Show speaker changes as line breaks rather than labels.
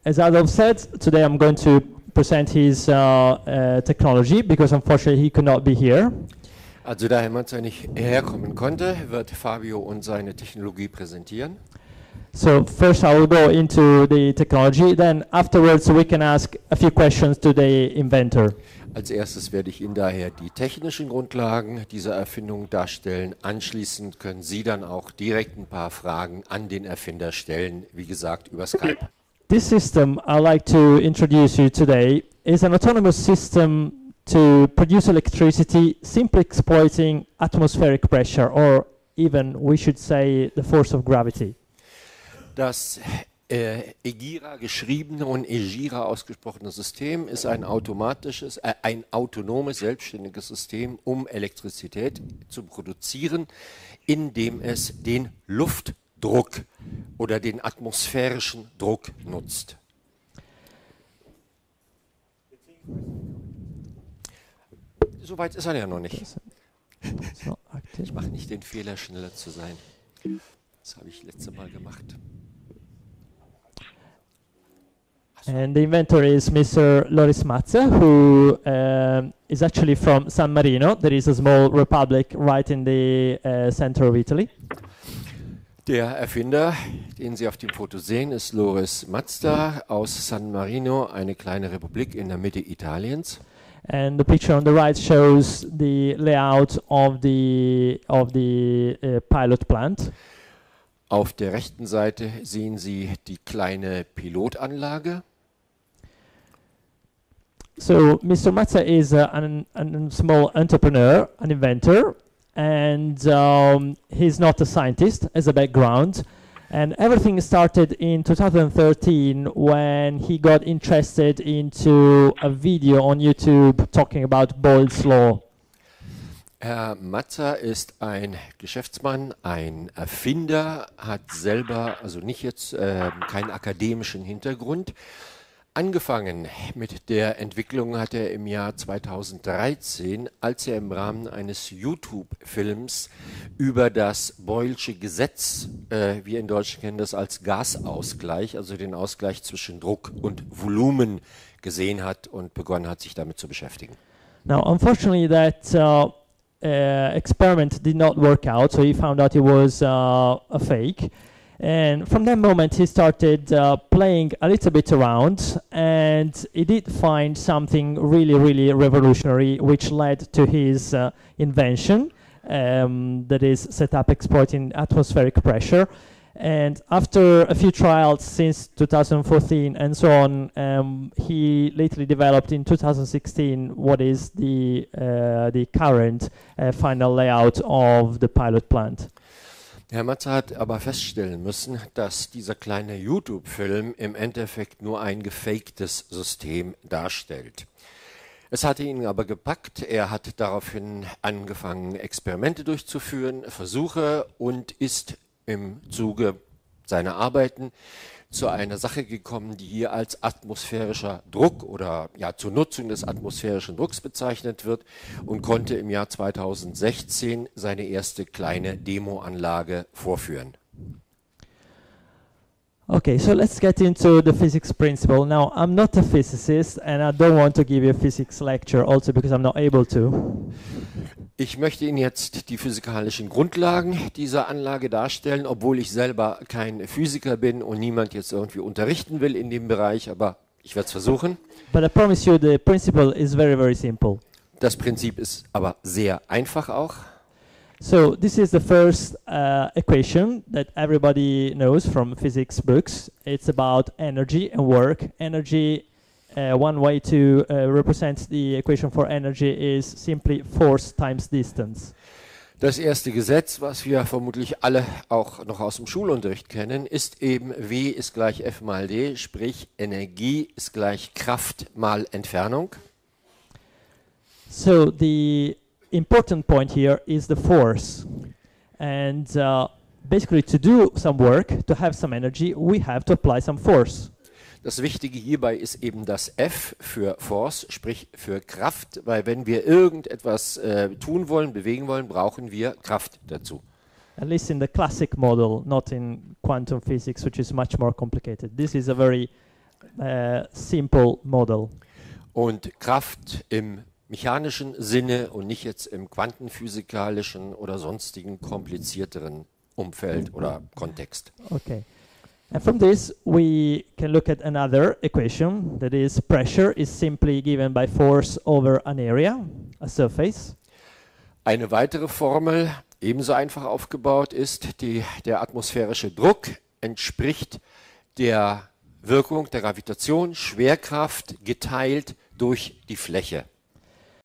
as Adolf said, today I'm going to present his technology because unfortunately he could not be here.
Also da Herr Mazza nicht herkommen konnte, wird Fabio uns seine Technologie präsentieren.
So first I will go into the technology, then afterwards we can ask a few questions to the inventor.
Als erstes werde ich Ihnen daher die technischen Grundlagen dieser Erfindung darstellen. Anschließend können Sie dann auch direkt ein paar Fragen an den Erfinder stellen, wie gesagt über Skype.
This system I'd like to introduce you today is an autonomous system to produce electricity simply exploiting atmospheric pressure, or even we should say the force of gravity.
Das Egira geschriebene und Egira ausgesprochene System ist ein autonomes, selbstständiges System, um Elektrizität zu produzieren, indem es den Luftdruck oder den atmosphärischen Druck nutzt. Soweit ist er ja noch nicht. Ich mache nicht den Fehler, schneller zu sein. Das habe ich letzte Mal gemacht.
And the inventor is Mr. Loris Mazza, who is actually from San Marino. There is a small republic right in the center of Italy.
Der Erfinder, den Sie auf dem Foto sehen, ist Loris Mazza aus San Marino, eine kleine Republik in der Mitte Italiens.
And the picture on the right shows the layout of the pilot plant.
Auf der rechten Seite sehen Sie die kleine Pilotanlage.
So Mr. Mazza is a small entrepreneur, an inventor, and he's not a scientist as a background. And everything started in 2013 when he got interested into a video on YouTube talking about Boyle's Law.
Herr Mazza ist ein Geschäftsmann, ein Erfinder, hat selber, also nicht jetzt keinen akademischen Hintergrund. Angefangen mit der Entwicklung hat er im Jahr 2013, als er im Rahmen eines YouTube-Films über das Boylesche Gesetz, wir in Deutschland kennen das als Gasausgleich, also den Ausgleich zwischen Druck und Volumen gesehen hat und begonnen hat, sich damit zu beschäftigen.
Now, unfortunately, that experiment did not work out, so he found out it was a fake. And from that moment he started playing a little bit around, and he did find something really revolutionary, which led to his invention, that is set up exploiting atmospheric pressure. And after a few trials since 2014 and so on, he lately developed in 2016 what is the current final layout of the pilot plant.
Herr Mazza hat aber feststellen müssen, dass dieser kleine YouTube-Film im Endeffekt nur ein gefaktes System darstellt. Es hatte ihn aber gepackt, er hat daraufhin angefangen, Experimente durchzuführen, Versuche, und ist im Zuge seiner Arbeiten zu einer Sache gekommen, die hier als atmosphärischer Druck oder ja zur Nutzung des atmosphärischen Drucks bezeichnet wird, und konnte im Jahr 2016 seine erste kleine Demoanlage vorführen.
Okay, so let's get into the physics principle. Now, I'm not a physicist and I don't want to give you a physics lecture also because I'm not able to.
Ich möchte Ihnen jetzt die physikalischen Grundlagen dieser Anlage darstellen, obwohl ich selber kein Physiker bin und niemand jetzt irgendwie unterrichten will in dem Bereich, aber ich werde es versuchen.
But I promise you the principle is very simple.
Das Prinzip ist aber sehr einfach auch.
So this is the first equation that everybody knows from physics books. It's about energy and work. Energy, one way to represent the equation for energy is simply force times distance.
Das erste Gesetz, was wir vermutlich alle auch noch aus dem Schulunterricht kennen, ist eben W ist gleich F mal D, sprich Energie ist gleich Kraft mal Entfernung.
So the important point here is the force, and basically to do some work, to have some energy, we have to apply some force.
Das Wichtige hierbei ist eben das F für Force, sprich für Kraft, weil wenn wir irgendetwas tun wollen, bewegen wollen, brauchen wir Kraft dazu.
At least in the classic model, not in quantum physics, which is much more complicated. This is a very simple model.
Und Kraft im mechanischen Sinne und nicht jetzt im quantenphysikalischen oder sonstigen komplizierteren Umfeld oder Kontext.
Okay. And from this, we can look at another equation, that is pressure is simply given by force over an area, a surface.
Eine weitere Formel, ebenso einfach aufgebaut, ist, der atmosphärische Druck entspricht der Wirkung der Gravitation, Schwerkraft geteilt durch die Fläche.